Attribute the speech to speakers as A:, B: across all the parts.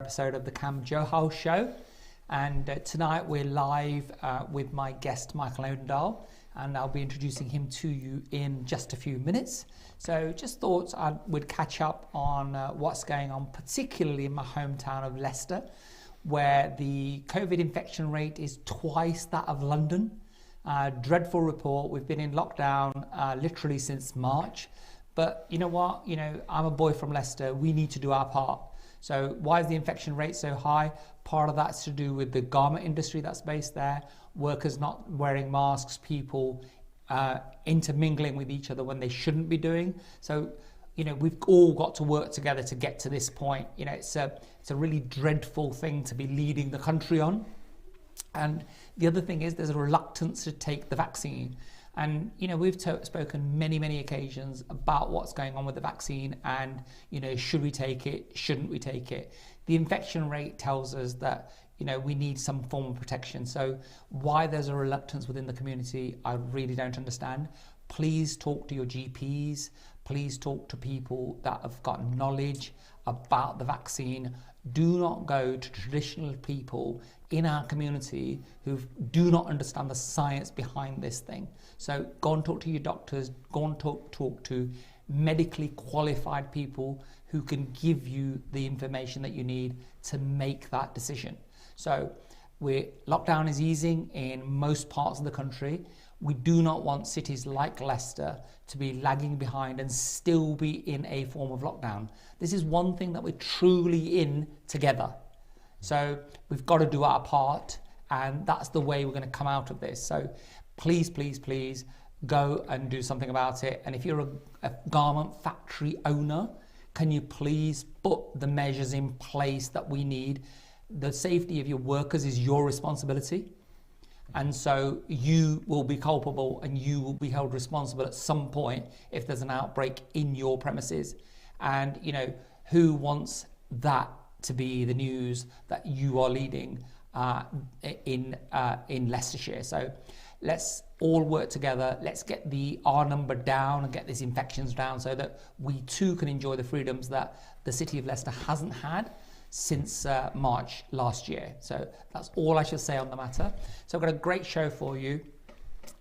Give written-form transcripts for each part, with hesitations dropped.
A: Episode of the Kam Johal Show, and tonight we're live with my guest Michael Odendaal, and I'll be introducing him to you in just a few minutes. So just thought I would catch up on what's going on, particularly in my hometown of Leicester, where the COVID infection rate is twice that of London. Dreadful report. We've been in lockdown literally since March, but you know what? I'm a boy from Leicester. We need to do our part. So why is the infection rate so high? Part of that's to do with the garment industry that's based there, workers not wearing masks, people intermingling with each other when they shouldn't be doing. So, we've all got to work together to get to this point. It's a really dreadful thing to be leading the country on. And the other thing is there's a reluctance to take the vaccine. And, we've spoken many occasions about what's going on with the vaccine and, should we take it? Shouldn't we take it? The infection rate tells us that, we need some form of protection. So why there's a reluctance within the community, I really don't understand. Please talk to your GPs. Please talk to people that have got knowledge about the vaccine. Do not go to traditional people in our community who do not understand the science behind this thing. So go and talk to your doctors, go and talk to medically qualified people who can give you the information that you need to make that decision. So lockdown is easing in most parts of the country. We do not want cities like Leicester to be lagging behind and still be in a form of lockdown. This is one thing that we're truly in together. So we've got to do our part, and that's the way we're going to come out of this. So please go and do something about it. And if you're a garment factory owner, can you please put the measures in place that we need? The safety of your workers is your responsibility. And so you will be culpable and you will be held responsible at some point if there's an outbreak in your premises. And, who wants that to be the news that you are leading in Leicestershire? So let's all work together. Let's get the R number down and get these infections down so that we too can enjoy the freedoms that the city of Leicester hasn't had since March last year. So that's all I should say on the matter. So I've got a great show for you.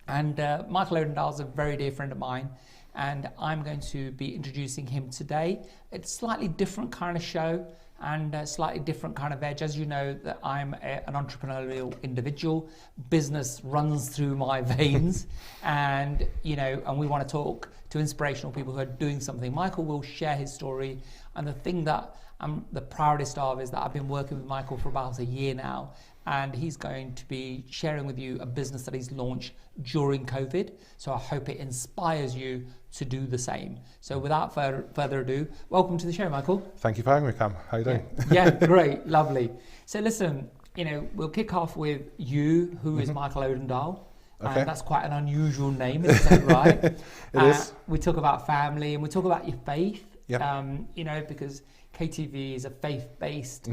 A: And Michael Odendaal is a very dear friend of mine, and I'm going to be introducing him today. It's a slightly different kind of show and a slightly different kind of edge. As you know, that I'm an entrepreneurial individual. Business runs through my veins, and we want to talk to inspirational people who are doing something. Michael will share his story, and the thing that I'm the proudest of is that I've been working with Michael for about a year now, and he's going to be sharing with you a business that he's launched during COVID. So I hope it inspires you to do the same. So without further ado, welcome to the show, Michael.
B: Thank you for having me, Kam. How are you doing?
A: Yeah, great, lovely. So listen, we'll kick off with you, who is Michael Odendaal.
B: Okay.
A: That's quite an unusual name, isn't it, right?
B: It is.
A: We talk about family and we talk about your faith,
B: Yep.
A: Because KTV is a faith-based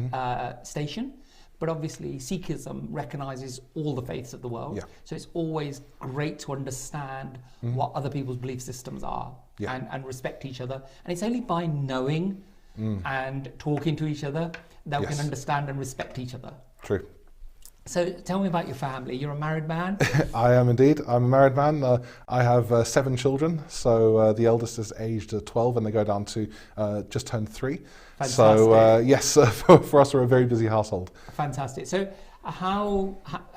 A: station, but obviously Sikhism recognises all the faiths of the world.
B: Yeah.
A: So it's always great to understand what other people's belief systems are and respect each other. And it's only by knowing and talking to each other that we can understand and respect each other.
B: True.
A: So tell me about your family. You're a married man?
B: I am indeed. I'm a married man. I have 7 children. So the eldest is aged 12 and they go down to just turned 3.
A: Fantastic.
B: So yes, for us, we're a very busy household.
A: Fantastic. So how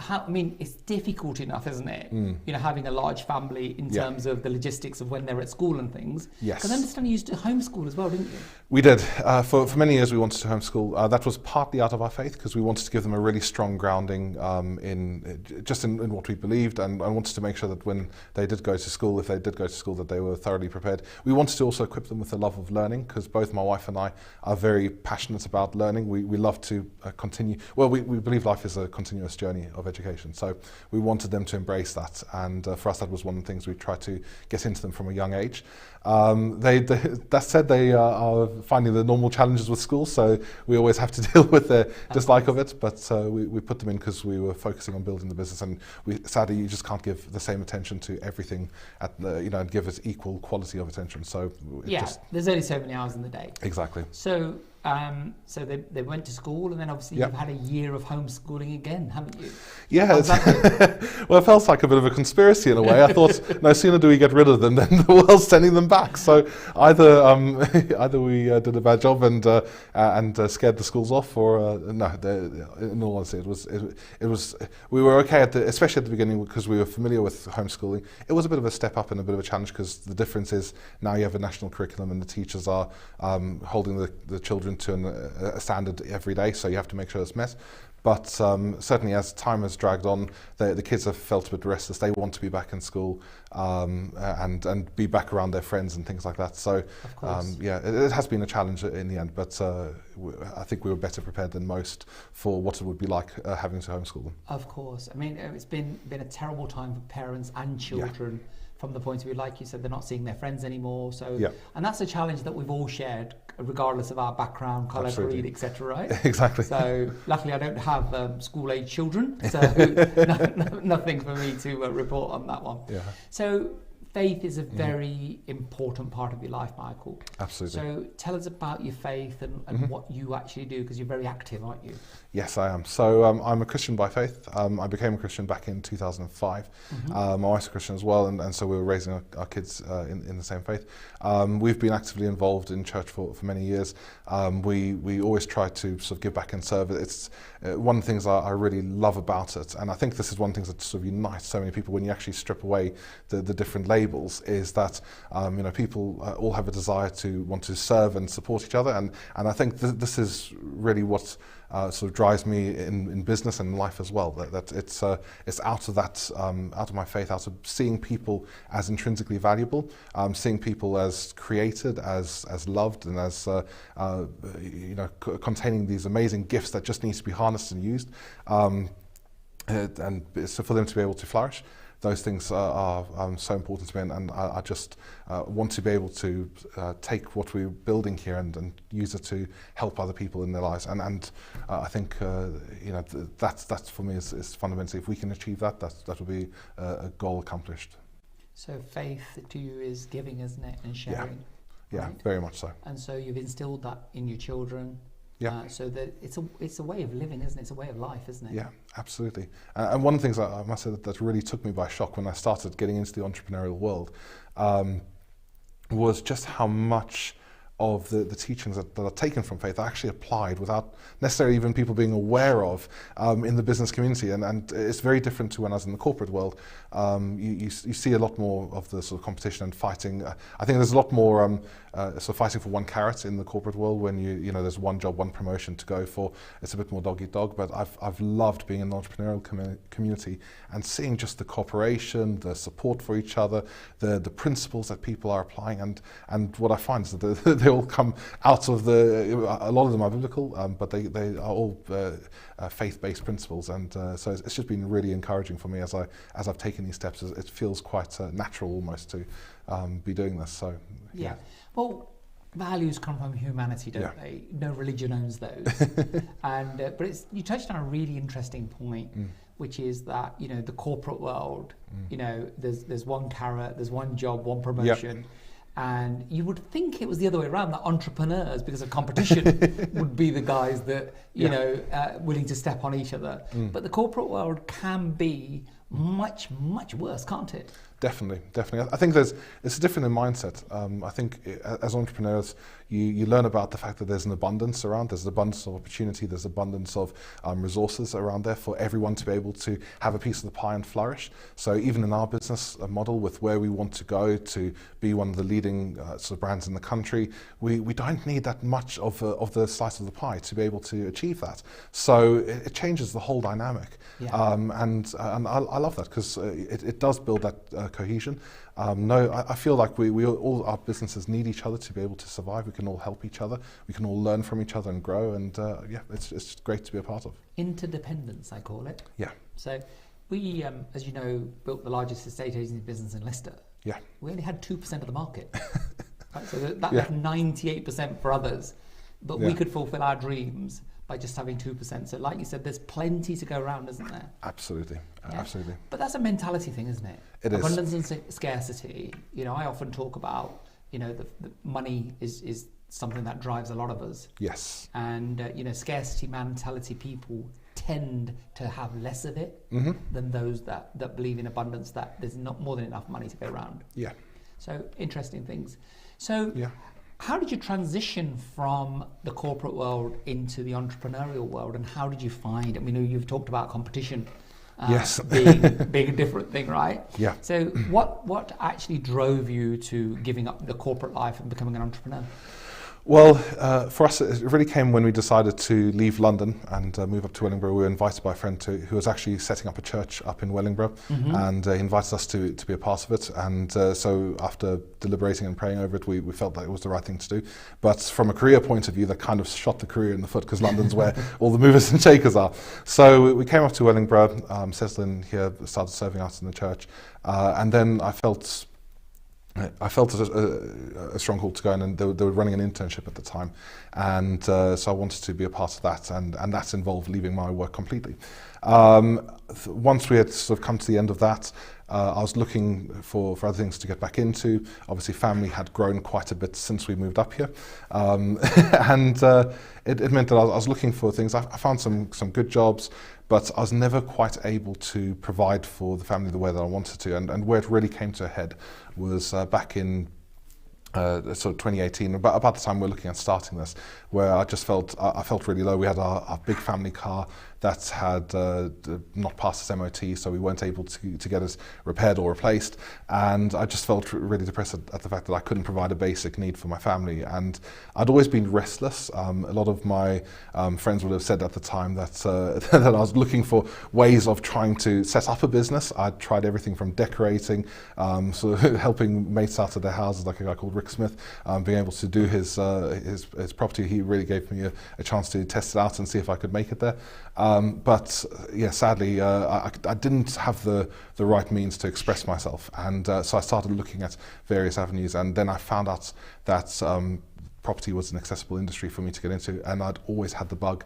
A: I mean, it's difficult enough, isn't it? Having a large family in terms of the logistics of when they're at school and things.
B: Yes.
A: Because I understand you used to homeschool as well, didn't you?
B: We did. For many years, we wanted to homeschool. That was partly out of our faith because we wanted to give them a really strong grounding in what we believed, and I wanted to make sure that when they did go to school, if they did go to school, that they were thoroughly prepared. We wanted to also equip them with the love of learning because both my wife and I are very passionate about learning. We love to continue. Well, we believe life is a continuous journey of education, so we wanted them to embrace that, and for us that was one of the things we tried to get into them from a young age. That said, they are finding the normal challenges with school, so we always have to deal with the dislike of it, but we put them in because we were focusing on building the business, and sadly you just can't give the same attention to everything and give it equal quality of attention. So
A: there's only so many hours in the day.
B: Exactly.
A: So So they went to school, and then obviously
B: Yep.
A: you've had a year of homeschooling again, haven't you?
B: Yeah,
A: How's that been?
B: well, it felt like a bit of a conspiracy in a way. I thought, no sooner do we get rid of them than the world's sending them back. So either either we did a bad job and scared the schools off, or no. In all honesty, it was we were okay especially at the beginning, because we were familiar with homeschooling. It was a bit of a step up and a bit of a challenge, because the difference is now you have a national curriculum and the teachers are holding the children to a standard every day, so you have to make sure it's met. But certainly as time has dragged on, the kids have felt a bit restless. They want to be back in school and be back around their friends and things like that. So it has been a challenge in the end, but I think we were better prepared than most for what it would be like having to homeschool them.
A: Of course. I mean, it's been a terrible time for parents and children. From the point of view, like you said, they're not seeing their friends anymore. So, and that's a challenge that we've all shared, regardless of our background, colour, creed, etc. Right?
B: Exactly.
A: So, luckily, I don't have school-age children, so nothing for me to report on that one.
B: Yeah.
A: So, faith is a very important part of your life, Michael.
B: Absolutely.
A: So, tell us about your faith and what you actually do, because you're very active, aren't you?
B: Yes, I am. So I'm a Christian by faith. I became a Christian back in 2005. My wife's a Christian as well, and so we were raising our kids in the same faith. We've been actively involved in church for many years. We always try to sort of give back and serve. It's one of the things I really love about it, and I think this is one of the things that sort of unites so many people when you actually strip away the different labels, is that people all have a desire to want to serve and support each other, and I think this is really what sort of drives me in business and life as well. That it's out of that, out of my faith, out of seeing people as intrinsically valuable, seeing people as created, as loved, and as containing these amazing gifts that just need to be harnessed and used, and so for them to be able to flourish. Those things are so important to me, and I just want to be able to take what we're building here and use it to help other people in their lives. And I think that's for me is fundamentally, if we can achieve that will be a goal accomplished. So
A: faith to you is giving, isn't it, and sharing?
B: Yeah,
A: right?
B: Very much so.
A: And so you've instilled that in your children.
B: Yeah.
A: So that it's a way of living, isn't it? It's a way of life, isn't it?
B: Yeah, absolutely. And one of the things I must say that really took me by shock when I started getting into the entrepreneurial world was just how much of the teachings that are taken from faith are actually applied without necessarily even people being aware of in the business community, and it's very different to when I was in the corporate world. You see a lot more of the sort of competition and fighting. I think there's a lot more sort of fighting for one carrot in the corporate world. When you know there's one job, one promotion to go for, it's a bit more dog eat dog. But I've loved being in the entrepreneurial community and seeing just the cooperation, the support for each other, the principles that people are applying, and what I find is that they all come out of a lot of them are biblical, but they are all faith-based principles, and so it's just been really encouraging for me as I've taken these steps. It feels quite natural almost to be doing this. So
A: yeah. Well, values come from humanity, don't they? No religion owns those. And but you touched on a really interesting point, which is that the corporate world, there's one carrot, there's one job, one promotion. Yep. And you would think it was the other way around, that entrepreneurs, because of competition, would be the guys that, willing to step on each other. But the corporate world can be much, much worse, can't it?
B: Definitely. I think it's different in mindset. I think as entrepreneurs, you learn about the fact that there's an abundance around. There's an abundance of opportunity. There's abundance of resources around there for everyone to be able to have a piece of the pie and flourish. So even in our business model, with where we want to go to be one of the leading sort of brands in the country, we don't need that much of the slice of the pie to be able to achieve that. So it changes the whole dynamic. Yeah. And I love that, because it does build that cohesion. I feel like we all our businesses need each other to be able to survive. We can all help each other. We can all learn from each other and grow. And it's great to be a part of. Interdependence, I call it. Yeah. So we, as you know, built the largest estate agency business in Leicester. Yeah. We only had 2% of the market. Right? So that left 98% for others. But we could fulfill our dreams by just having 2%. So like you said, there's plenty to go around, isn't there? Absolutely. Absolutely. But that's a mentality thing, isn't it? It is. Abundance and scarcity. I often talk about, the money is
A: something that drives a lot of us.
B: Yes.
A: And scarcity mentality people tend to have less of it than those that believe in abundance, that there's not more than enough money to go around.
B: Yeah.
A: So interesting things. So
B: yeah.
A: How did you transition from the corporate world into the entrepreneurial world, and how did you find? I mean, you've talked about competition.
B: Yes.
A: being a different thing, right?
B: Yeah.
A: So what actually drove you to giving up the corporate life and becoming an entrepreneur?
B: Well, for us, it really came when we decided to leave London and move up to Wellingborough. We were invited by a friend who was actually setting up a church up in Wellingborough, and he invited us to be a part of it. And so after deliberating and praying over it, we felt that it was the right thing to do. But from a career point of view, that kind of shot the career in the foot, because London's where all the movers and shakers are. So we came up to Wellingborough, settled in here, started serving out in the church, and then I felt a strong call to go in, and they were running an internship at the time, and so I wanted to be a part of that, and that involved leaving my work completely. Once we had sort of come to the end of that, I was looking for other things to get back into. Obviously, family had grown quite a bit since we moved up here, and it meant that I was looking for things. I found some good jobs, but I was never quite able to provide for the family the way that I wanted to. And where it really came to a head was back in sort of 2018, about the time we were looking at starting this, where I just felt really low. We had our big family car that had not passed its MOT, so we weren't able to get it repaired or replaced, and I just felt really depressed at the fact that I couldn't provide a basic need for my family. And I'd always been restless. A lot of my friends would have said at the time that that I was looking for ways of trying to set up a business. I'd tried everything from decorating, sort of helping mates out of their houses, like a guy called Rick Smith, being able to do his property. He really gave me a chance to test it out and see if I could make it there. But yeah, sadly, I didn't have the right means to express myself, and so I started looking at various avenues, and then I found out that property was an accessible industry for me to get into, and I'd always had the bug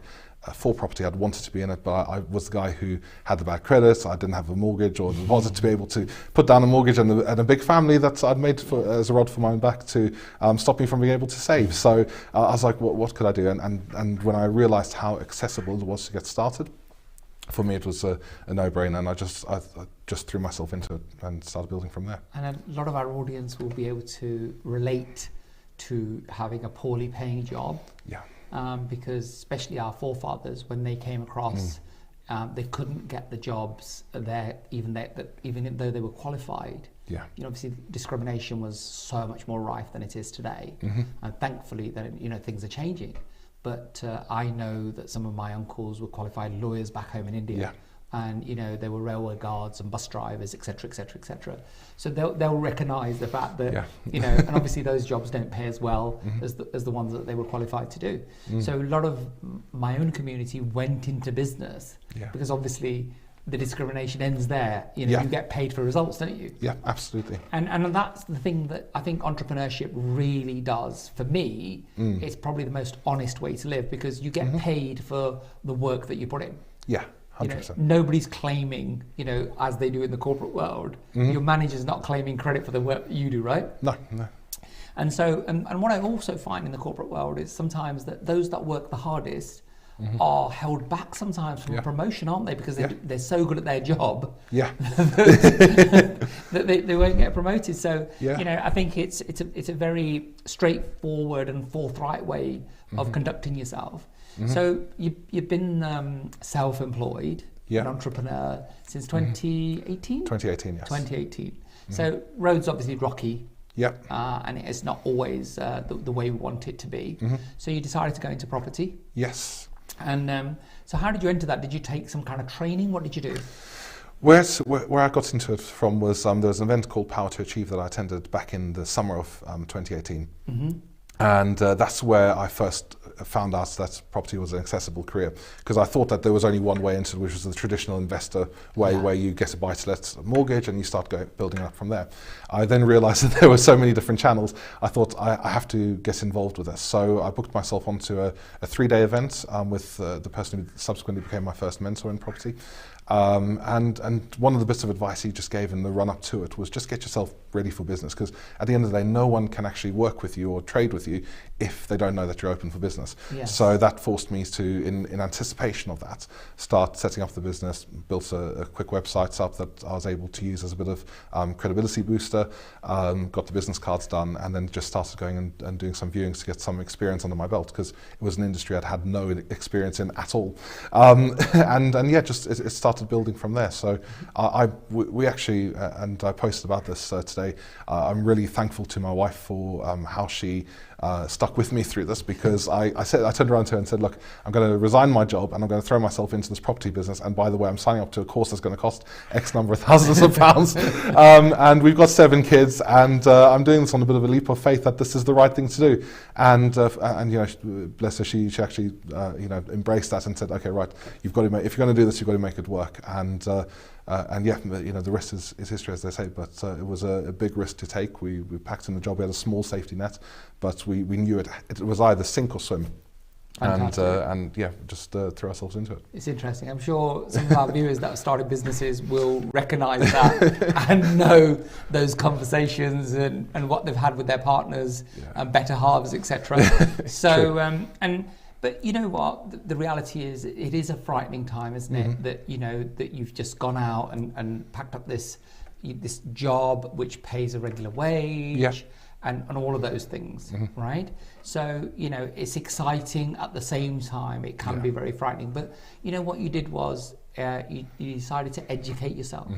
B: for property. I'd wanted to be in it, but I was the guy who had the bad credit. I didn't have a mortgage or the deposit to be able to put down a mortgage, and a big family that I'd made as a rod for my own back to stop me from being able to save. So I was like, what could I do? And when I realized how accessible it was to get started, for me it was a no-brainer, and I just threw myself into it and started building from there.
A: And a lot of our audience will be able to relate to having a poorly paying job.
B: Yeah.
A: Because especially our forefathers, when they came across, they couldn't get the jobs there, even though they were qualified.
B: Yeah.
A: Obviously discrimination was so much more rife than it is today, and thankfully that things are changing. But I know that some of my uncles were qualified lawyers back home in India.
B: Yeah.
A: And they were railway guards and bus drivers, etc., etc., etc. So they'll recognise the fact that and obviously those jobs don't pay as well as the ones that they were qualified to do. So a lot of my own community went into business because obviously the discrimination ends there. You get paid for results, don't you?
B: Yeah, absolutely.
A: And that's the thing that I think entrepreneurship really does. For me, it's probably the most honest way to live, because you get paid for the work that you put in.
B: Yeah. 100%.
A: Nobody's claiming, as they do in the corporate world. Your manager's not claiming credit for the work you do, right?
B: No.
A: And so, and what I also find in the corporate world is sometimes that those that work the hardest are held back sometimes from a promotion, aren't they? Because they're so good at their job that they won't get promoted. So, I think it's a very straightforward and forthright way of conducting yourself. So you've been self-employed, an entrepreneur since 2018?
B: 2018, yes.
A: 2018. So road's obviously rocky.
B: Yep.
A: And it's not always the way we want it to be. So you decided to go into property.
B: Yes.
A: And so how did you enter that? Did you take some kind of training? What did you do?
B: Where I got into it from was there was an event called Power to Achieve that I attended back in the summer of 2018. And that's where I first found out that property was an accessible career, because I thought that there was only one way into it, which was the traditional investor way, where you get a buy-to-let mortgage and you start building up from there. I then realized that there were so many different channels. I thought I have to get involved with this. So I booked myself onto a 3-day event with the person who subsequently became my first mentor in property. And one of the bits of advice he just gave in the run up to it was just get yourself ready for business, because at the end of the day, no one can actually work with you or trade with you if they don't know that you're open for business. Yes. So that forced me to, in anticipation of that, start setting up the business, built a quick website up that I was able to use as a bit of credibility booster, got the business cards done, and then just started going and doing some viewings to get some experience under my belt, because it was an industry I'd had no experience in at all. And yeah, just it started building from there. So we actually, and I posted about this today, I'm really thankful to my wife for how she stuck with me through this, because I turned around to her and said, look, I'm going to resign my job and I'm going to throw myself into this property business, and by the way, I'm signing up to a course that's going to cost X number of thousands of pounds, and we've got 7 kids, and I'm doing this on a bit of a leap of faith that this is the right thing to do. And you know, bless her, she actually you know, embraced that and said, okay, right, you've got to if you're going to do this, you've got to make it work. And yeah, you know, the rest is history, as they say. But it was a big risk to take. We packed in the job. We had a small safety net, but we knew it was either sink or swim. And yeah, just threw ourselves into it.
A: It's interesting. I'm sure some of our viewers that have started businesses will recognise that and know those conversations and what they've had with their partners and better halves, etc. So but you know what? The reality is, it is a frightening time, isn't it? That, you know, that you've just gone out and packed up this job which pays a regular wage, and all of those things, right? So, you know, it's exciting at the same time. It can be very frightening. But you know what you did was you decided to educate yourself.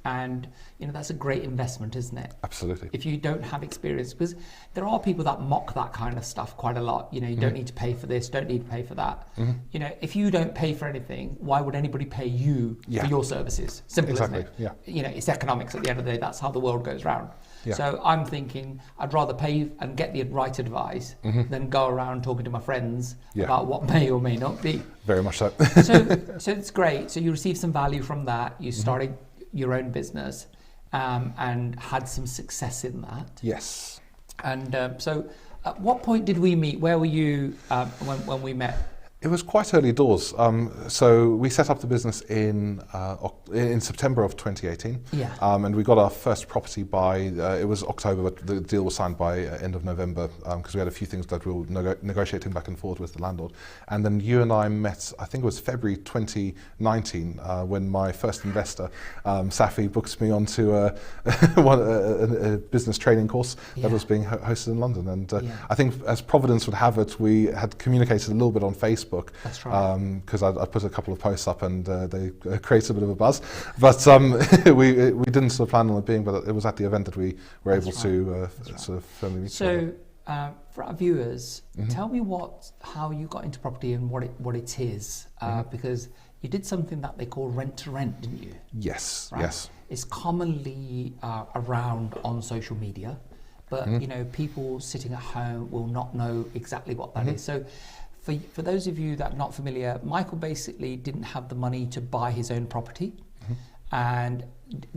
A: And you know, that's a great investment, isn't it?
B: Absolutely.
A: If you don't have experience, because there are people that mock that kind of stuff quite a lot. You know, you don't need to pay for this, don't need to pay for that. You know, if you don't pay for anything, why would anybody pay you for your services? Simple, isn't it? You know, it's economics at the end of the day. That's how the world goes round. So I'm thinking I'd rather pay and get the right advice than go around talking to my friends about what may or may not be.
B: Very much so.
A: So it's great. So you received some value from that. You started your own business and had some success in that.
B: Yes.
A: And so at what point did we meet? Where were you when we met?
B: It was quite early doors. So we set up the business in September of 2018. And we got our first property by, it was October, but the deal was signed by end of November, because we had a few things that we were negotiating back and forth with the landlord. And then you and I met, I think it was February 2019, when my first investor, Safi, booked me onto a business training course that was being hosted in London. And I think, as Providence would have it, we had communicated a little bit on Facebook.
A: That's right.
B: Because I put a couple of posts up and they created a bit of a buzz. But we didn't sort of plan on it being, but it was at the event that we were able to sort of firmly meet.
A: So for our viewers, tell me how you got into property and what it is, because you did something that they call rent to rent, didn't you?
B: Yes.
A: Right?
B: Yes.
A: It's commonly around on social media, but you know, people sitting at home will not know exactly what that is. So for those of you that are not familiar, Michael basically didn't have the money to buy his own property and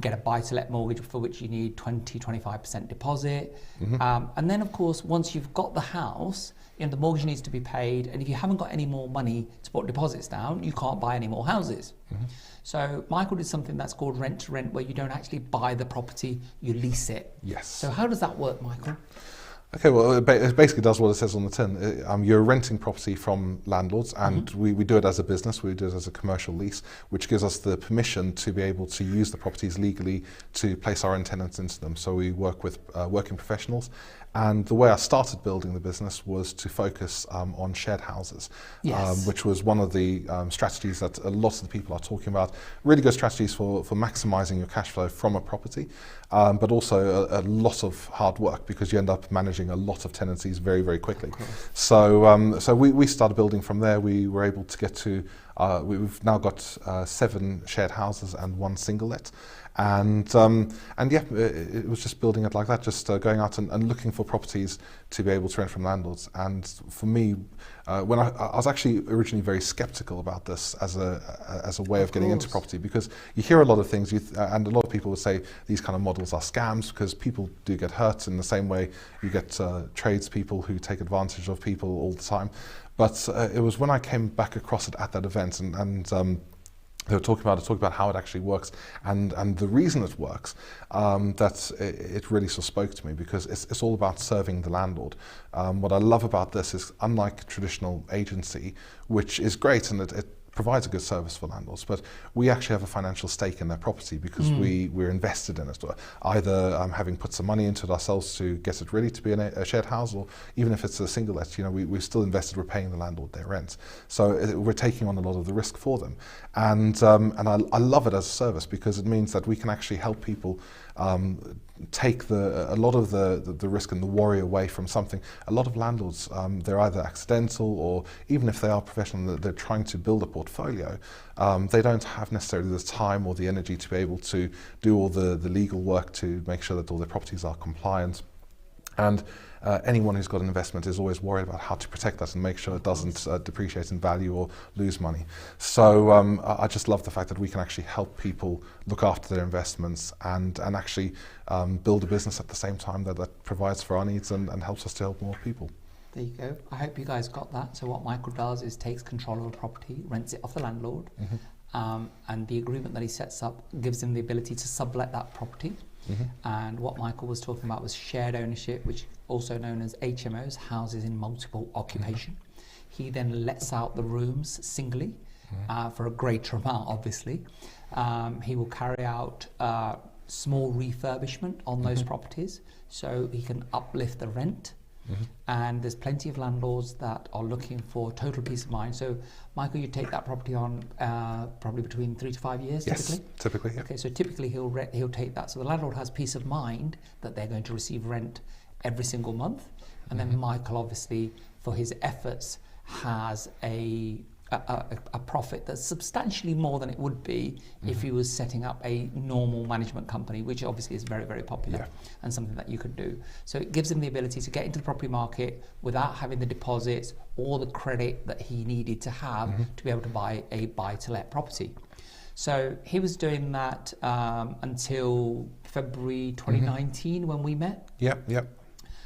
A: get a buy-to-let mortgage, for which you need 20-25% deposit. And then, of course, once you've got the house, you know, the mortgage needs to be paid. And if you haven't got any more money to put deposits down, you can't buy any more houses. So Michael did something that's called rent to rent, where you don't actually buy the property, you lease it.
B: Yes.
A: So how does that work, Michael?
B: Okay, well, it basically does what it says on the tin. You're renting property from landlords, and we do it as a business. We do it as a commercial lease, which gives us the permission to be able to use the properties legally to place our own tenants into them. So we work with working professionals. And the way I started building the business was to focus on shared houses, which was one of the strategies that a lot of the people are talking about. Really good strategies for maximising your cash flow from a property, but also a lot of hard work, because you end up managing a lot of tenancies very, very quickly. So we started building from there. We were able to get to, we've now got 7 shared houses and 1 single let. And yeah, it was just building it like that, just going out and looking for properties to be able to rent from landlords. And for me, when I was actually originally very skeptical about this as a way of getting into property, because you hear a lot of things, and a lot of people would say these kind of models are scams because people do get hurt in the same way you get tradespeople who take advantage of people all the time. But it was when I came back across it at that event, and they were talking about how it actually works, and the reason it works, that it really sort of spoke to me, because it's all about serving the landlord. What I love about this is, unlike traditional agency, which is great and it provides a good service for landlords, but we actually have a financial stake in their property because we're invested in it, either having put some money into it ourselves to get it ready to be a shared house, or even if it's a single let, we're still invested, we're paying the landlord their rent. So we're taking on a lot of the risk for them. And I love it as a service, because it means that we can actually help people take a lot of the risk and the worry away from something. A lot of landlords, they're either accidental, or even if they are professional, they're trying to build a portfolio. They don't have necessarily the time or the energy to be able to do all the legal work to make sure that all their properties are compliant. And anyone who's got an investment is always worried about how to protect that and make sure it doesn't depreciate in value or lose money. So I just love the fact that we can actually help people look after their investments and actually build a business at the same time that provides for our needs and helps us to help more people.
A: There you go. I hope you guys got that. So what Michael does is takes control of a property, rents it off the landlord, and the agreement that he sets up gives him the ability to sublet that property. And what Michael was talking about was shared ownership, which also known as HMOs, houses in multiple occupation. He then lets out the rooms singly for a greater amount, obviously. He will carry out small refurbishment on those properties, so he can uplift the rent. And there's plenty of landlords that are looking for total peace of mind. So, Michael, you take that property on probably between 3 to 5 years,
B: yes, typically. Yeah.
A: Okay, so typically he'll take that. So the landlord has peace of mind that they're going to receive rent every single month. And then Michael, obviously, for his efforts, has a profit that's substantially more than it would be if he was setting up a normal management company, which obviously is very, very popular and something that you could do. So it gives him the ability to get into the property market without having the deposits or the credit that he needed to have to be able to buy a buy-to-let property. So he was doing that until February 2019 when we met.
B: Yep.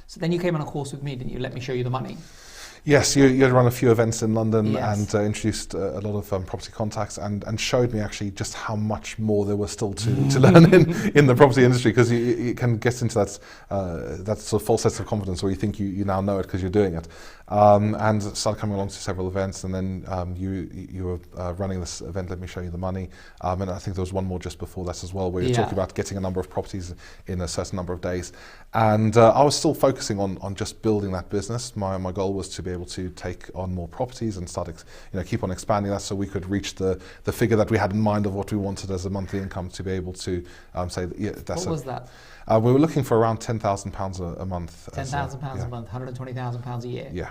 A: So then you came on a course with me, didn't you? Let me show you the money.
B: Yes, you had run a few events in London and introduced a lot of property contacts and showed me actually just how much more there was still to learn in the property industry, because you can get into that sort of false sense of confidence where you think you now know it because you're doing it. And started coming along to several events, and then you were running this event, Let Me Show You the Money, and I think there was one more just before that as well, where you're talking about getting a number of properties in a certain number of days. And I was still focusing on just building that business. My goal was to be able to take on more properties and start keep on expanding that, so we could reach the figure that we had in mind of what we wanted as a monthly income to be able to say that's
A: what was that?
B: We were looking for around £10,000 a month.
A: £10,000 a month, £120,000 a year.
B: Yeah.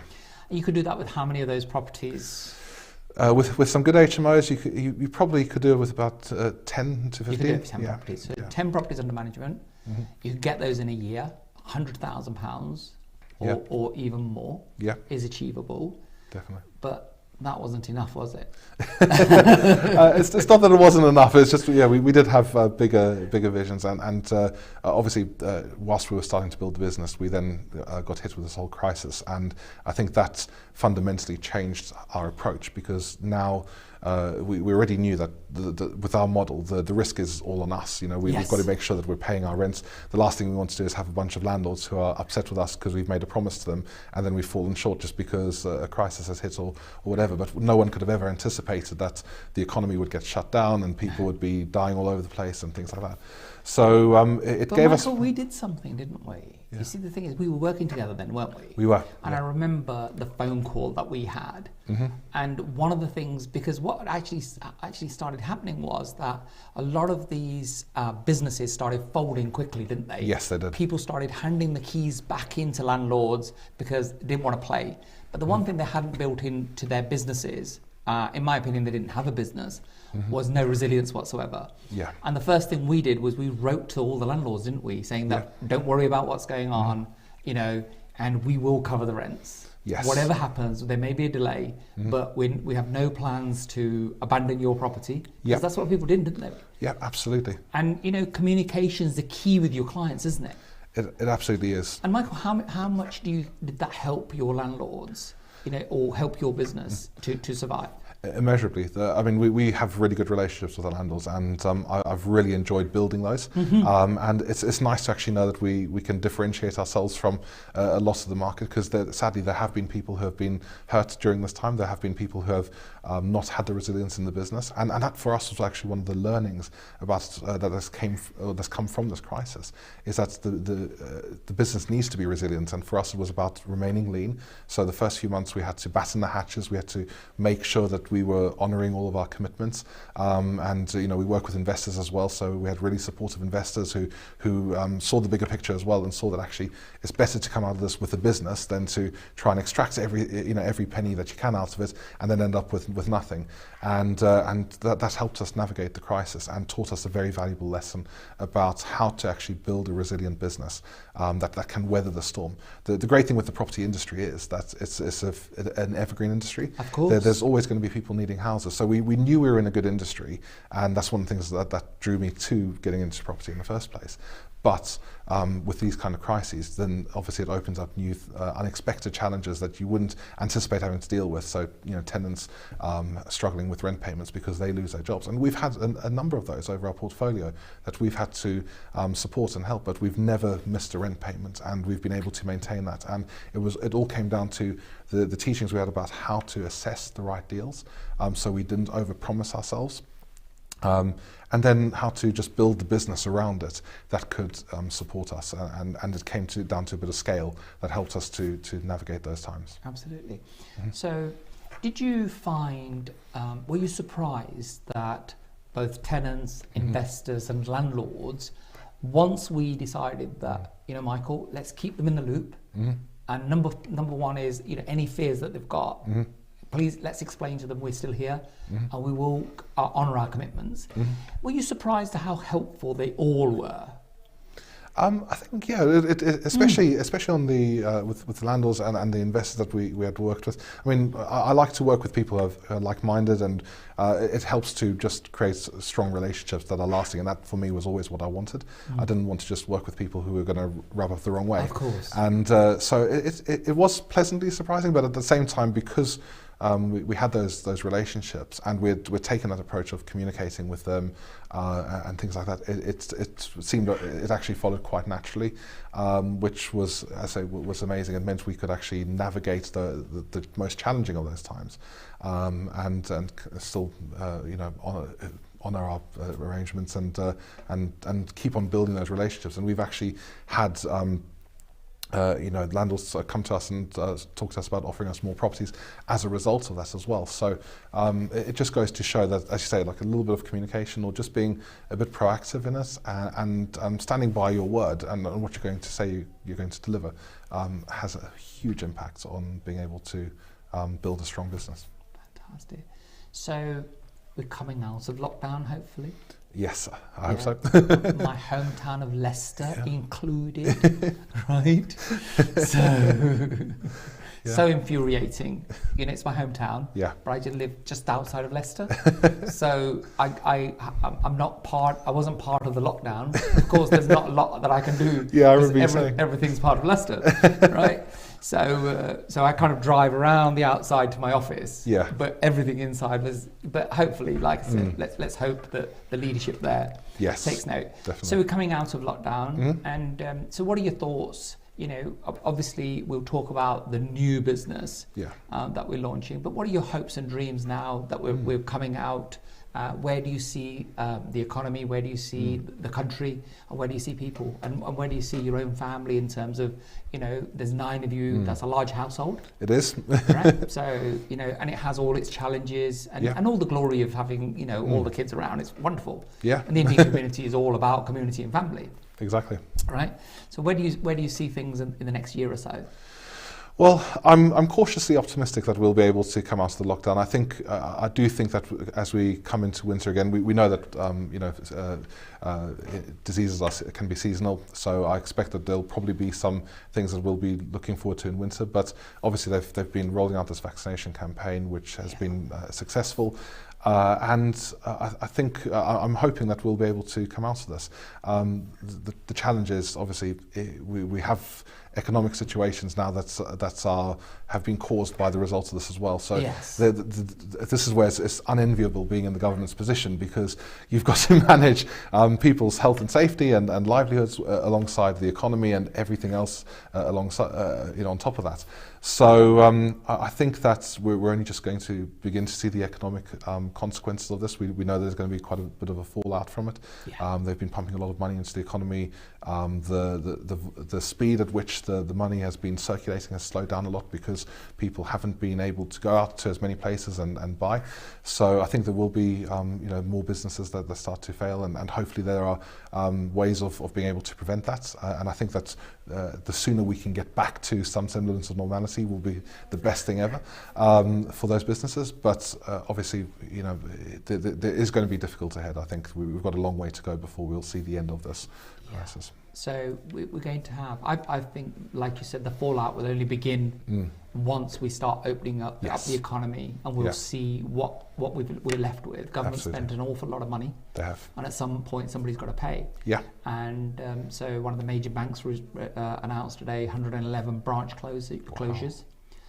A: You could do that with how many of those properties?
B: With some good HMOs, you probably could do it with about 10 to 15.
A: You could do it with 10 properties. So 10 properties under management. You could get those in a year. £100,000 or even more is achievable.
B: Definitely.
A: But that wasn't enough, was it?
B: It's not that it wasn't enough. It's just we did have bigger visions, and obviously whilst we were starting to build the business, we then got hit with this whole crisis, and I think that fundamentally changed our approach, because now we already knew that with our model the risk is all on us. We've got to make sure that we're paying our rents. The last thing we want to do is have a bunch of landlords who are upset with us because we've made a promise to them, and then we've fallen short just because a crisis has hit or whatever. But no one could have ever anticipated that the economy would get shut down and people would be dying all over the place and things like that. So it gave us...
A: But we did something, didn't we? Yeah. You see, the thing is, we were working together then, weren't we?
B: We were.
A: And I remember the phone call that we had. And one of the things, because what actually started happening was that a lot of these businesses started folding quickly, didn't they?
B: Yes, they did.
A: People started handing the keys back into landlords because they didn't want to play. But the one thing they hadn't built into their businesses in my opinion, they didn't have a business, was no resilience whatsoever.
B: Yeah.
A: And the first thing we did was we wrote to all the landlords, didn't we, saying that don't worry about what's going on, and we will cover the rents.
B: Yes.
A: Whatever happens, there may be a delay, but we have no plans to abandon your property. Because that's what people didn't they?
B: Yeah, absolutely.
A: And communication is the key with your clients, isn't it?
B: It absolutely is.
A: And Michael, how much did that help your landlords, or help your business to survive?
B: Immeasurably. We have really good relationships with our landlords, and I've really enjoyed building those. And it's nice to actually know that we can differentiate ourselves from a lot of the market, because sadly there have been people who have been hurt during this time. There have been people who have not had the resilience in the business, and that for us was actually one of the learnings about that's come from this crisis, is that the business needs to be resilient. And for us it was about remaining lean. So the first few months we had to batten the hatches. We had to make sure that we were honouring all of our commitments, and we work with investors as well. So we had really supportive investors who saw the bigger picture as well, and saw that actually it's better to come out of this with a business than to try and extract every penny that you can out of it and then end up with nothing. And that helped us navigate the crisis and taught us a very valuable lesson about how to actually build a resilient business that can weather the storm. The great thing with the property industry is that it's an evergreen industry.
A: Of course.
B: There's always going to be people needing houses. So we knew we were in a good industry, and that's one of the things that drew me to getting into property in the first place. But with these kind of crises, then obviously it opens up new unexpected challenges that you wouldn't anticipate having to deal with. So tenants struggling with rent payments because they lose their jobs, and we've had a number of those over our portfolio that we've had to support and help, but we've never missed a rent payment, and we've been able to maintain that. And it all came down to the teachings we had about how to assess the right deals, so we didn't overpromise ourselves. And then how to just build the business around it that could support us, and it came down to a bit of scale that helped us to navigate those times.
A: Absolutely. So did you find, were you surprised that both tenants, investors and landlords, once we decided that, Michael, let's keep them in the loop, and number one is, any fears that they've got, please, let's explain to them we're still here, and we will honour our commitments. Were you surprised at how helpful they all were?
B: I think, especially on the with the landlords and the investors that we had worked with. I like to work with people who are like-minded, and it helps to just create strong relationships that are lasting. And that, for me, was always what I wanted. I didn't want to just work with people who were going to rub off the wrong way.
A: Of course.
B: And so it was pleasantly surprising, but at the same time, because we had those relationships, and we'd taken that approach of communicating with them and things like that. It seemed it actually followed quite naturally, which was, as I say, was amazing. It meant we could actually navigate the most challenging of those times, and still honour our arrangements and keep on building those relationships. And we've actually had landlords come to us and talk to us about offering us more properties as a result of that as well. So it just goes to show that, as you say, like a little bit of communication, or just being a bit proactive in it, and standing by your word and what you're going to say you're going to deliver, has a huge impact on being able to build a strong business.
A: Fantastic. So we're coming out of lockdown, hopefully.
B: Yes, I hope so.
A: My hometown of Leicester included, right? So infuriating. It's my hometown.
B: Yeah.
A: But I did live just outside of Leicester, so I'm not part. I wasn't part of the lockdown. Of course, there's not a lot that I can do.
B: Yeah, I remember you saying
A: everything's part of Leicester, right? So I kind of drive around the outside to my office.
B: Yeah.
A: But everything inside was. But hopefully, like I said, let's hope that the leadership there takes note.
B: Definitely.
A: So we're coming out of lockdown, and so what are your thoughts? Obviously we'll talk about the new business that we're launching, but what are your hopes and dreams now that we're coming out? Where do you see the economy? Where do you see the country? And where do you see people? And where do you see your own family in terms of, there's 9 of you, that's a large household.
B: It is.
A: Right? So, and it has all its challenges and all the glory of having, all the kids around. It's wonderful.
B: Yeah.
A: And the Indian community is all about community and family.
B: Exactly.
A: Right. So where do you see things in the next year or so?
B: Well, I'm cautiously optimistic that we'll be able to come out of the lockdown. I do think that as we come into winter again, we know that diseases can be seasonal. So I expect that there'll probably be some things that we'll be looking forward to in winter. But obviously they've been rolling out this vaccination campaign, which has been successful. And I think I'm hoping that we'll be able to come out of this. The challenge is obviously we have economic situations now that have been caused by the results of this as well. So
A: yes.
B: This is where it's unenviable being in the government's position, because you've got to manage people's health and safety and livelihoods alongside the economy and everything else alongside on top of that. So I think that we're only just going to begin to see the economic consequences of this. We know there's going to be quite a bit of a fallout from it. Yeah. They've been pumping a lot of money into the economy. The speed at which the money has been circulating has slowed down a lot because people haven't been able to go out to as many places and buy. So I think there will be more businesses that start to fail, and hopefully there are ways of being able to prevent that. And I think that the sooner we can get back to some semblance of normality will be the best thing ever for those businesses. But obviously, there is going to be difficult ahead. I think we've got a long way to go before we'll see the end of this crisis.
A: So we're going to have, I think, like you said, the fallout will only begin once we start opening up the economy, and we'll see what we're left with. Government spent an awful lot of money. They have. And at some point somebody's got to pay. Yeah. And so one of the major banks announced today 111 branch closures.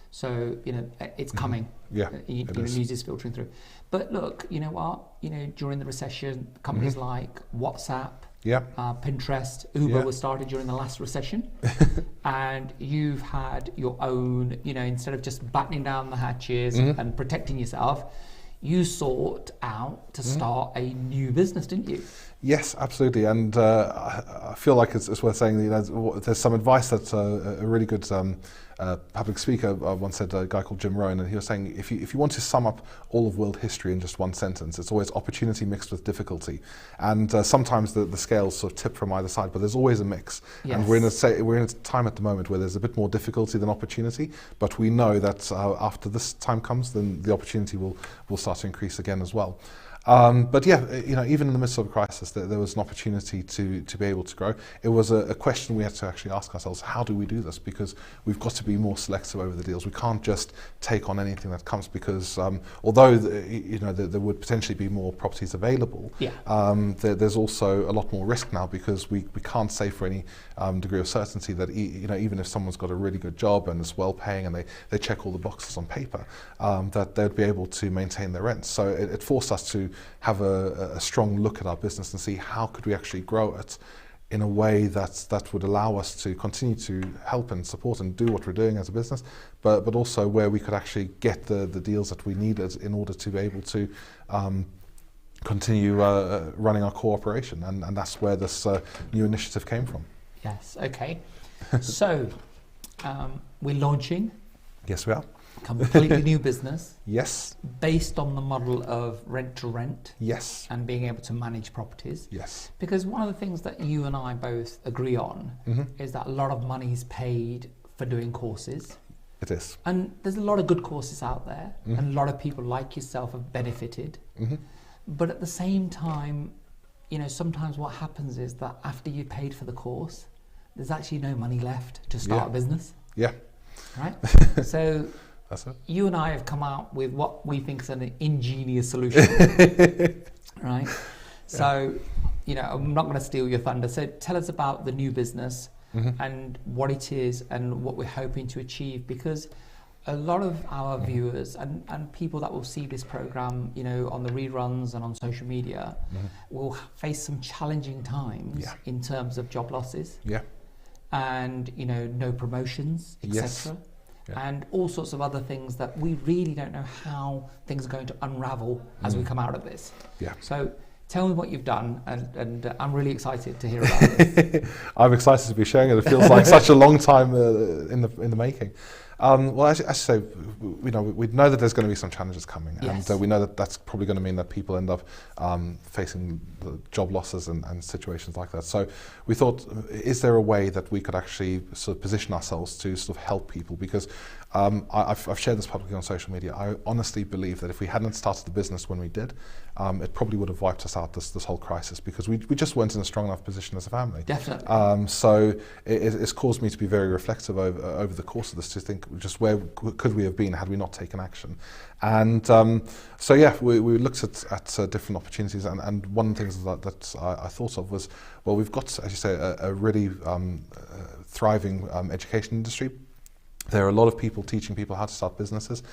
A: So, it's coming. Yeah, news is filtering through. But look, you know what? During the recession, companies like WhatsApp, Pinterest, Uber was started during the last recession. And you've had your own, instead of just battening down the hatches and protecting yourself, you sought out to start a new business, didn't you?
B: Yes, absolutely. And I feel like it's worth saying, there's some advice that a really good public speaker once said, a guy called Jim Rohn, and he was saying, if you want to sum up all of world history in just one sentence, it's always opportunity mixed with difficulty. And sometimes the scales sort of tip from either side, but there's always a mix. Yes. And we're in a time at the moment where there's a bit more difficulty than opportunity, but we know that after this time comes, then the opportunity will start to increase again as well. But even in the midst of a crisis, there was an opportunity to be able to grow. It was a question we had to actually ask ourselves: how do we do this? Because we've got to be more selective over the deals. We can't just take on anything that comes, because although there would potentially be more properties available, there's also a lot more risk now, because we can't say for any degree of certainty that even if someone's got a really good job and is well paying and they check all the boxes on paper, that they'd be able to maintain their rents. So it forced us to have a strong look at our business and see how could we actually grow it in a way that would allow us to continue to help and support and do what we're doing as a business, but also where we could actually get the deals that we needed in order to be able to continue running our core operation. And that's where this new initiative came from.
A: Yes, okay. So we're launching.
B: Yes, we are.
A: Completely new business.
B: Yes.
A: Based on the model of rent to rent.
B: Yes.
A: And being able to manage properties.
B: Yes.
A: Because one of the things that you and I both agree on is that a lot of money is paid for doing courses.
B: It is.
A: And there's a lot of good courses out there, and a lot of people like yourself have benefited. But at the same time, sometimes what happens is that after you paid for the course, there's actually no money left to start a business. Yeah. Right? So you and I have come out with what we think is an ingenious solution. Right? So, I'm not going to steal your thunder. So tell us about the new business and what it is and what we're hoping to achieve, because a lot of our viewers and people that will see this program, on the reruns and on social media, will face some challenging times in terms of job losses. Yeah. And no promotions, etc. And all sorts of other things that we really don't know how things are going to unravel as we come out of this. Yeah. So tell me what you've done, and I'm really excited to hear about this.
B: I'm excited to be sharing it. It feels like such a long time in the making. Well, as I say, we know that there's going to be some challenges coming,
A: Yes.
B: and we know that that's probably going to mean that people end up facing the job losses and situations like that. So we thought, is there a way that we could actually sort of position ourselves to sort of help people? Because I've shared this publicly on social media. I honestly believe that if we hadn't started the business when we did, it probably would have wiped us out this whole crisis, because we just weren't in a strong enough position as a family.
A: Definitely.
B: So it's caused me to be very reflective over the course of this, to think just where could we have been had we not taken action. And so yeah, we looked at different opportunities, and one of the things that I thought of was, well, we've got, as you say, a really thriving education industry. There are a lot of people teaching people how to start businesses,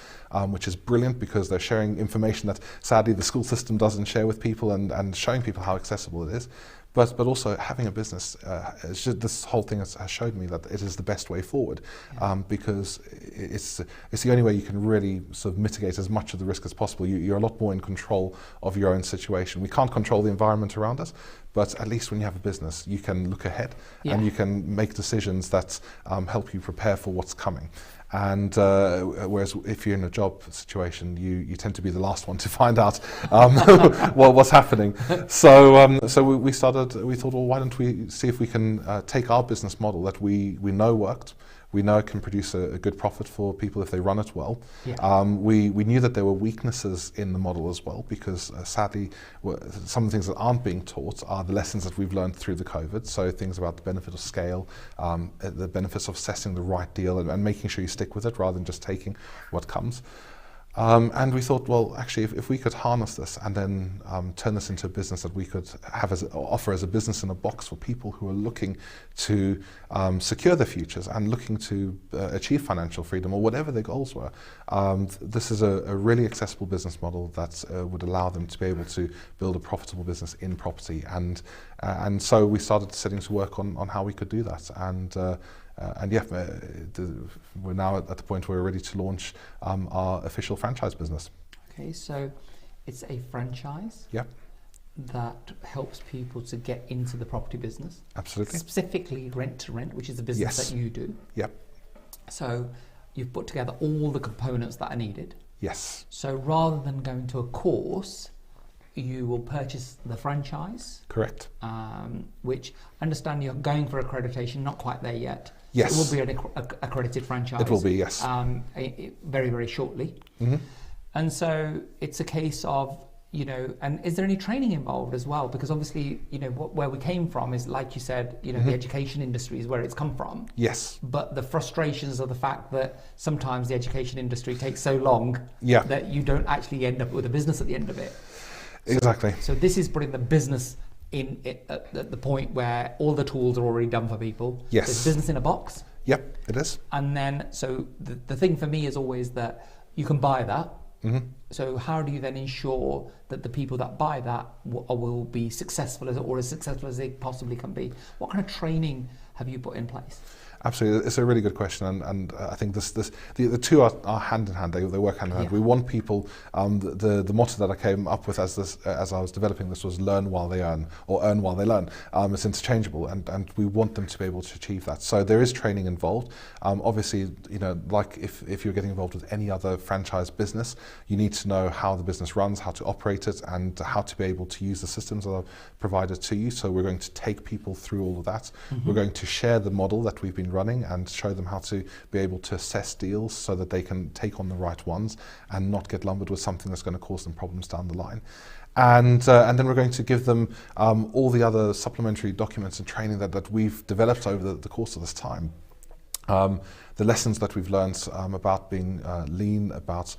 B: which is brilliant, because they're sharing information that sadly the school system doesn't share with people, and showing people how accessible it is. But also having a business, this whole thing has showed me that it is the best way forward, because it's the only way you can really sort of mitigate as much of the risk as possible. You're a lot more in control of your own situation. We can't control the environment around us, but at least when you have a business, you can look ahead, and you can make decisions that help you prepare for what's coming. And whereas if you're in a job situation, you tend to be the last one to find out what's happening. So we thought, well, why don't we see if we can take our business model that we know worked. We know it can produce a good profit for people if they run it well. We knew that there were weaknesses in the model as well, because sadly, some of the things that aren't being taught are the lessons that we've learned through the COVID. So things about the benefit of scale, the benefits of assessing the right deal, and making sure you stick with it rather than just taking what comes. And we thought, well, actually, if we could harness this and then turn this into a business that we could offer as a business in a box for people who are looking to secure their futures and looking to achieve financial freedom or whatever their goals were, this is a really accessible business model that would allow them to be able to build a profitable business in property. And so we started setting to work on how we could do that. And yeah, we're now at the point where we're ready to launch our official franchise business.
A: Okay, so it's a franchise that helps people to get into the property business.
B: Absolutely.
A: Specifically rent to rent, which is the business that you do.
B: Yep.
A: So you've put together all the components that are needed.
B: Yes.
A: So rather than going to a course, you will purchase the franchise.
B: Correct.
A: Which I understand you're going for accreditation, not quite there yet.
B: Yes.
A: So it will be an accredited franchise.
B: It will be, yes.
A: Very, very shortly.
B: Mm-hmm.
A: And so it's a case of, and is there any training involved as well? Because obviously, where we came from is, like you said, the education industry is where it's come from.
B: Yes.
A: But the frustrations of the fact that sometimes the education industry takes so long that you don't actually end up with a business at the end of it.
B: Exactly.
A: So this is putting the business in at the point where all the tools are already done for people.
B: Yes.
A: There's business in a box.
B: Yep, it is.
A: And then, so the thing for me is always that you can buy that.
B: Mm-hmm.
A: So how do you then ensure that the people that buy that will be successful as successful as they possibly can be? What kind of training have you put in place?
B: Absolutely, it's a really good question, and I think the two are hand in hand. They work hand in hand. We want people. The motto that I came up with as I was developing this was "learn while they earn" or "earn while they learn." It's interchangeable, and we want them to be able to achieve that. So there is training involved. Obviously, like if you're getting involved with any other franchise business, you need to know how the business runs, how to operate it, and how to be able to use the systems that are provided to you. So we're going to take people through all of that. Mm-hmm. We're going to share the model that we've been running and show them how to be able to assess deals so that they can take on the right ones and not get lumbered with something that's going to cause them problems down the line. And then we're going to give them all the other supplementary documents and training that we've developed over the course of this time. The lessons that we've learned about being lean, about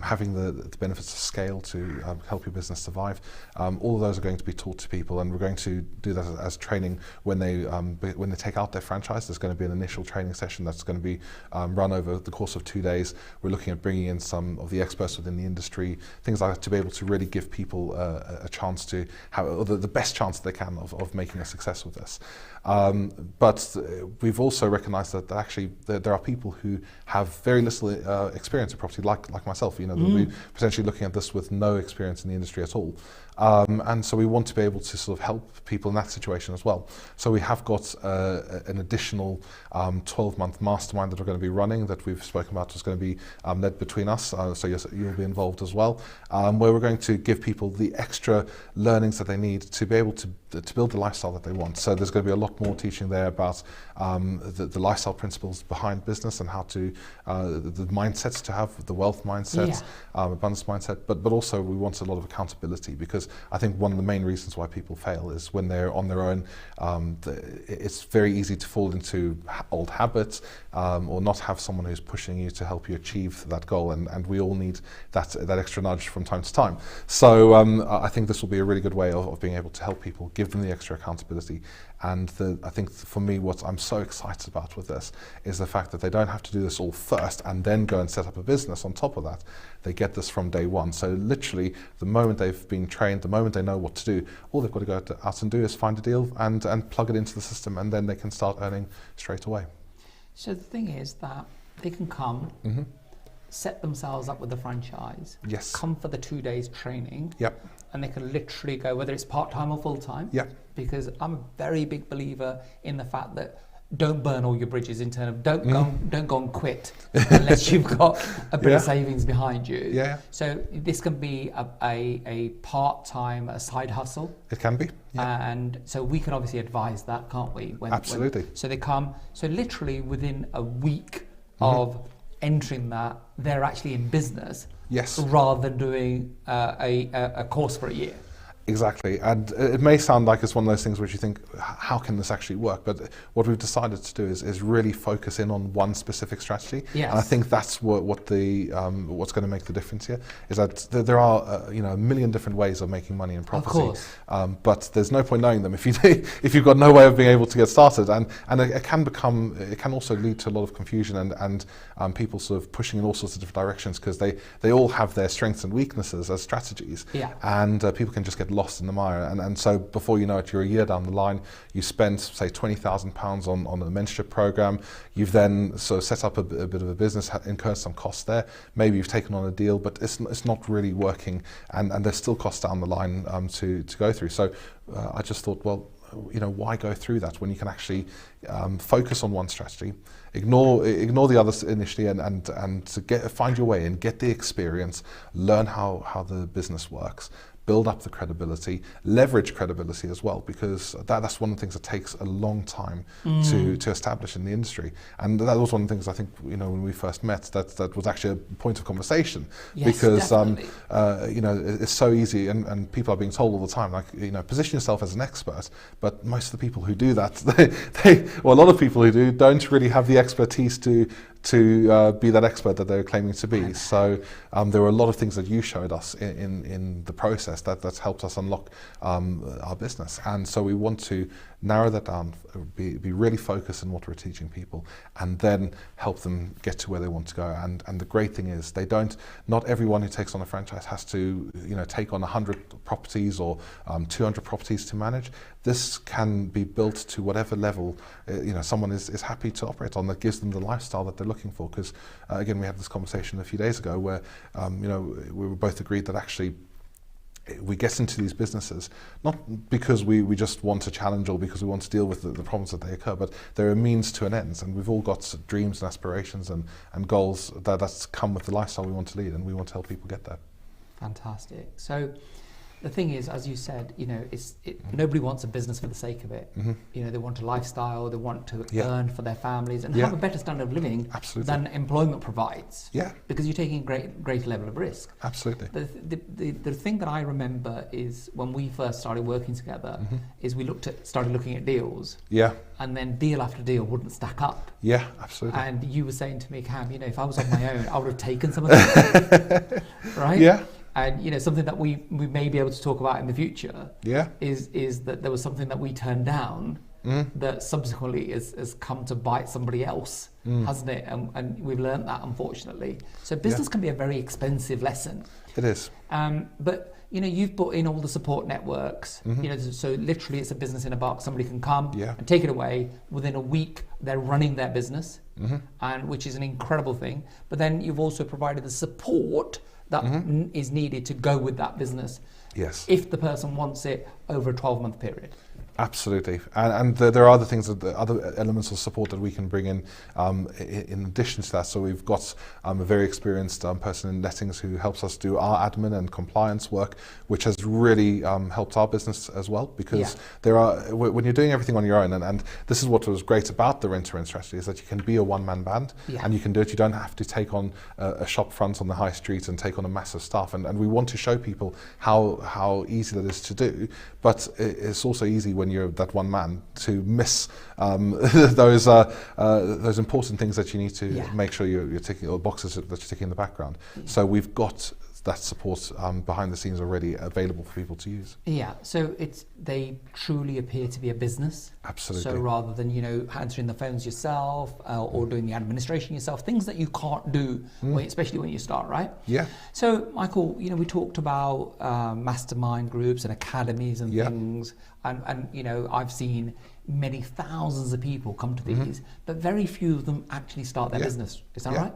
B: having the benefits of scale to help your business survive, all of those are going to be taught to people, and we're going to do that as training when they take out their franchise. There's going to be an initial training session that's going to be run over the course of 2 days. We're looking at bringing in some of the experts within the industry, things like that, to be able to really give people a chance to have the best chance they can of making a success with this. But we've also recognised that actually there are are people who have very little experience in property, like myself. They'll be potentially looking at this with no experience in the industry at all. And so we want to be able to sort of help people in that situation as well. So we have got an additional 12-month mastermind that we're going to be running, that we've spoken about, is going to be led between us, so you'll be involved as well, where we're going to give people the extra learnings that they need to be able to build the lifestyle that they want. So there's going to be a lot more teaching there about the lifestyle principles behind business and how to, the mindsets to have, the wealth mindset, abundance mindset, but also we want a lot of accountability, because I think one of the main reasons why people fail is when they're on their own, it's very easy to fall into old habits or not have someone who's pushing you to help you achieve that goal, and we all need that extra nudge from time to time. So I think this will be a really good way of being able to help people, give them the extra accountability. And I think for me, what I'm so excited about with this is the fact that they don't have to do this all first and then go and set up a business on top of that. They get this from day one. So literally, the moment they've been trained, the moment they know what to do, all they've got to go out and do is find a deal and plug it into the system, and then they can start earning straight away.
A: So the thing is that they can come, set themselves up with the franchise,
B: yes,
A: come for the 2 days training,
B: yep,
A: and they can literally go, whether it's part-time or full-time,
B: yep,
A: because I'm a very big believer in the fact that don't burn all your bridges in terms of don't go and quit unless you've got a bit of savings behind you.
B: Yeah.
A: So this can be a part-time, a side hustle.
B: It can be. Yeah.
A: And so we can obviously advise that, can't we?
B: Absolutely.
A: So they come, so literally within a week of entering that, they're actually in business.
B: Yes.
A: Rather than doing a course for a year.
B: Exactly, and it may sound like it's one of those things which you think, how can this actually work? But what we've decided to do is really focus in on one specific strategy.
A: Yes.
B: And I think that's what's going to make the difference here, is that there are a million different ways of making money in property.
A: Of course.
B: But there's no point knowing them if you've got no way of being able to get started, and it can also lead to a lot of confusion and people sort of pushing in all sorts of different directions, because they all have their strengths and weaknesses as strategies.
A: Yeah.
B: And people can just get lost in the mire, and so before you know it, you're a year down the line, you spend say £20,000 on a mentorship program, you've then sort of set up a bit of a business, incurred some costs there, maybe you've taken on a deal, but it's not really working, and there's still costs down the line to go through. So I just thought, well, why go through that when you can actually focus on one strategy, ignore the others initially, and to find your way and get the experience, learn how the business works, build up the credibility, leverage credibility as well, because that's one of the things that takes a long time to establish in the industry. And that was one of the things I think, when we first met, that was actually a point of conversation.
A: Yes,
B: because
A: definitely.
B: it's so easy, and people are being told all the time, like, position yourself as an expert, but most of the people who do that, a lot of people who do, don't really have the expertise to be that expert that they're claiming to be. So there were a lot of things that you showed us in the process that's helped us unlock our business. And so we want to narrow that down, be really focused on what we're teaching people, and then help them get to where they want to go. And the great thing is, not everyone who takes on a franchise has to take on 100 properties or 200 properties to manage. This can be built to whatever level someone is happy to operate on, that gives them the lifestyle that they're looking for. Because again, we had this conversation a few days ago where we were both agreed that actually we get into these businesses not because we just want a challenge or because we want to deal with the problems that they occur, but they're a means to an end, and we've all got dreams and aspirations and goals that's come with the lifestyle we want to lead, and we want to help people get there.
A: Fantastic. So the thing is, as you said, nobody wants a business for the sake of it. They want a lifestyle, they want to earn for their families and have a better standard of living than employment provides. Yeah. Because you're taking a greater level of risk.
B: Absolutely.
A: The thing that I remember is when we first started working together, is we started looking at deals. Yeah. And then deal after deal wouldn't stack up.
B: Yeah, absolutely.
A: And you were saying to me, Kam, if I was on my own, I would have taken some of that. Right? Yeah. And something that we may be able to talk about in the future is that there was something that we turned down that subsequently has come to bite somebody else, hasn't it? And we've learned that, unfortunately. So business can be a very expensive lesson.
B: It is.
A: But you've put in all the support networks, so literally it's a business in a box. Somebody can come and take it away. Within a week, they're running their business, and which is an incredible thing. But then you've also provided the support that is needed to go with that business.
B: Yes.
A: If the person wants it over a 12-month period.
B: Absolutely, and there are other things, other elements of support that we can bring in addition to that. So we've got a very experienced person in lettings who helps us do our admin and compliance work, which has really helped our business as well. Because when you're doing everything on your own, and this is what was great about the rent-to-rent strategy, is that you can be a one-man band, and you can do it. You don't have to take on a shop front on the high street and take on a massive staff. And we want to show people how easy that is to do. But it's also easy when you're that one man to miss those important things that you need to make sure you're ticking, or boxes that you're ticking in the background. So we've got that support behind the scenes already available for people to use. Yeah,
A: so they truly appear to be a business.
B: Absolutely.
A: So rather than answering the phones yourself or doing the administration yourself, things that you can't do, especially when you start, right?
B: Yeah.
A: So Michael, we talked about mastermind groups and academies and things, and I've seen many thousands of people come to these, but very few of them actually start their business. Is that right?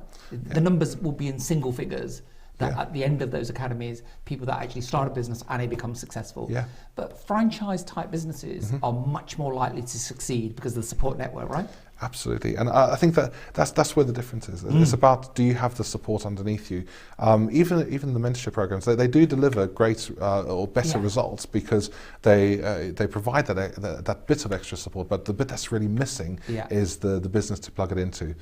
A: The numbers will be in single figures. That at the end of those academies, people that actually start a business and they become successful. Yeah. But franchise type businesses are much more likely to succeed because of the support network, right?
B: Absolutely, and I think that's where the difference is. It's about, do you have the support underneath you? Even the mentorship programs, they do deliver great or better results because they provide that bit of extra support. But the bit that's really missing is the business to plug it into.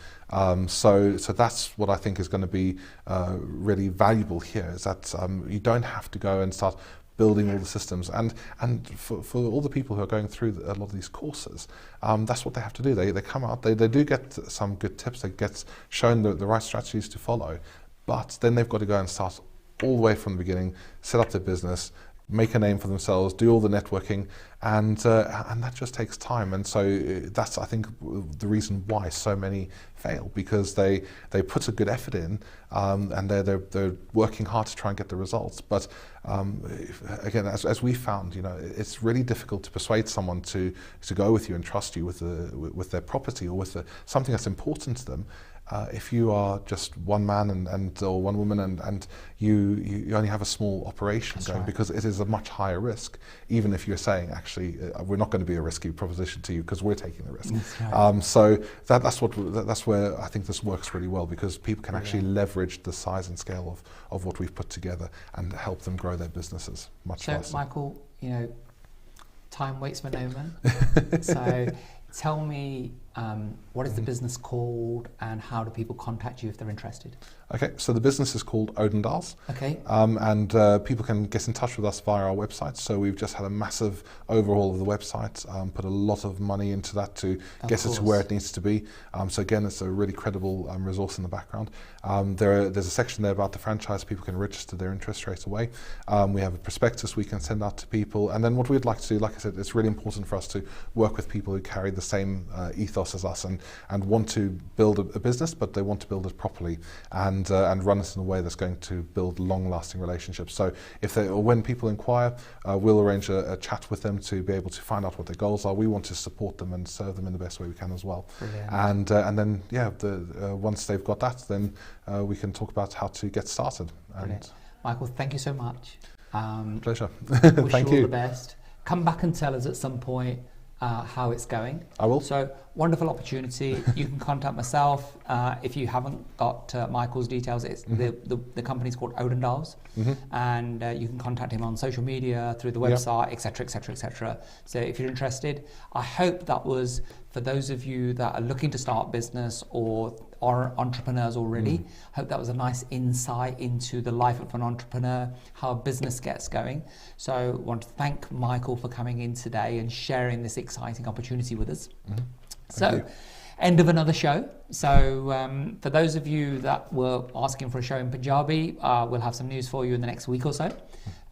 B: So that's what I think is going to be really valuable here. Is that you don't have to go and start building all the systems, and for all the people who are going through a lot of these courses, that's what they have to do. They come out, they do get some good tips, they get shown the right strategies to follow, but then they've got to go and start all the way from the beginning, set up their business, make a name for themselves, do all the networking, and that just takes time. And so that's, I think, the reason why so many fail, because they put a good effort in, and they're working hard to try and get the results. But again, as we found, it's really difficult to persuade someone to go with you and trust you with their property or with something that's important to them. If you are just one man or one woman and you only have a small operation going, because it is a much higher risk, even if you're saying, actually, we're not going to be a risky proposition to you because we're taking the risk. So that's where I think this works really well, because people can actually leverage the size and scale of what we've put together and help them grow their businesses much faster.
A: So Michael, time waits for no man. So tell me, what is the business called and how do people contact you if they're interested?
B: Okay, so the business is called Odendaal.
A: Okay.
B: And people can get in touch with us via our website. So we've just had a massive overhaul of the website, put a lot of money into that to get it to where it needs to be. So again, it's a really credible resource in the background. There's a section there about the franchise. People can register their interest straight away. We have a prospectus we can send out to people. And then what we'd like to do, like I said, it's really important for us to work with people who carry the same ethos as us and want to build a business, but they want to build it properly and run it in a way that's going to build long-lasting relationships. So when people inquire, we'll arrange a chat with them to be able to find out what their goals are. We want to support them and serve them in the best way we can as well. Brilliant. And then once they've got that, then we can talk about how to get started.
A: Michael, thank you so much.
B: Pleasure.
A: Wish you all the best. Come back and tell us at some point how it's going.
B: I will.
A: So wonderful opportunity. You can contact myself if you haven't got Michael's details. It's the company's called Odendaal, and you can contact him on social media, through the website, etc., etc., etc. So if you're interested, I hope that was for those of you that are looking to start business or are entrepreneurs already. Hope that was a nice insight into the life of an entrepreneur, how a business gets going. So I want to thank Michael for coming in today and sharing this exciting opportunity with us. So, end of another show. So for those of you that were asking for a show in Punjabi, we'll have some news for you in the next week or so.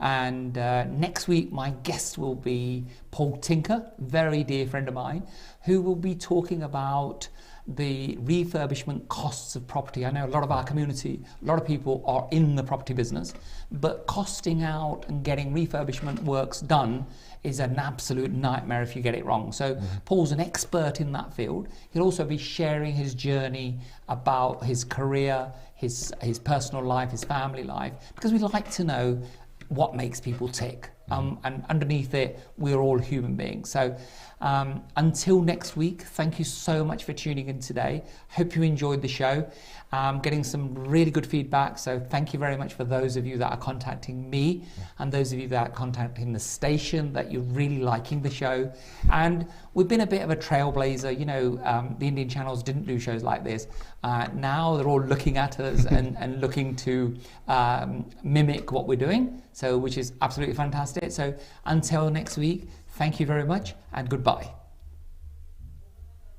A: And next week, my guest will be Paul Tinker, very dear friend of mine, who will be talking about the refurbishment costs of property. I know a lot of our community, a lot of people are in the property business, but costing out and getting refurbishment works done is an absolute nightmare if you get it wrong. So Paul's an expert in that field. He'll also be sharing his journey about his career, his personal life, his family life, because we like to know what makes people tick. And underneath it, we're all human beings. So until next week, thank you so much for tuning in today. Hope you enjoyed the show. Getting some really good feedback. So thank you very much for those of you that are contacting me and those of you that are contacting the station, that you're really liking the show. And we've been a bit of a trailblazer. You know, the Indian channels didn't do shows like this. Now they're all looking at us and looking to mimic what we're doing. So, which is absolutely fantastic. So until next week, thank you very much and goodbye.